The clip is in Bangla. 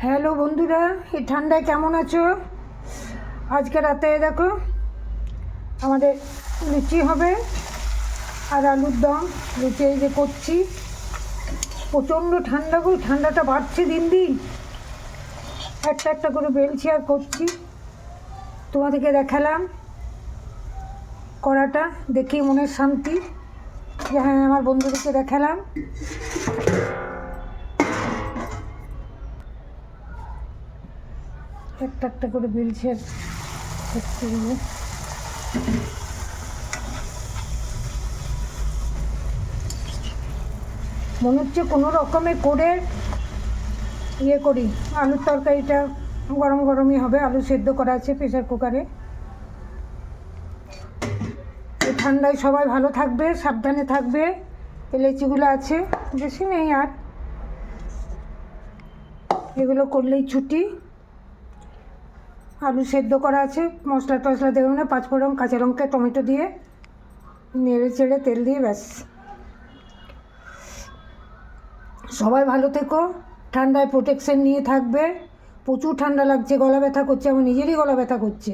হ্যালো বন্ধুরা, এই ঠান্ডায় কেমন আছো? আজকে রাতে দেখো আমাদের লুচি হবে আর আলুর দম। লুচি এই যে করছি, প্রচণ্ড ঠান্ডা গো, ঠান্ডাটা বাড়ছে দিন দিন। একটা একটা করে বেলছি আর করছি। তোমাদেরকে দেখালাম করাটা, দেখি মনের শান্তি যে হ্যাঁ আমার বন্ধুদেরকে দেখালাম। একটা একটা করে বেলছি আর করছি। মনে হচ্ছে কোনো রকমে করে ইয়ে করি। আলুর তরকারিটা গরম গরমই হবে, আলু সেদ্ধ করা আছে প্রেসার কুকারে। এই ঠান্ডায় সবাই ভালো থাকবে, সাবধানে থাকবে। লেচিগুলো আছে, বেশি নেই আর, এগুলো করলেই ছুটি। আলু সেদ্ধ করা আছে, মশলা টশলা দেবো না, পাঁচফোড়ন কাঁচা লঙ্কা টমেটো দিয়ে নেড়ে চেড়ে তেল দিয়ে ব্যাস। সবাই ভালো থেকো, ঠান্ডায় প্রোটেকশন নিয়ে থাকবে। প্রচুর ঠান্ডা লাগছে, গলা ব্যথা করছে, আমার নিজেরই গলা ব্যথা করছে।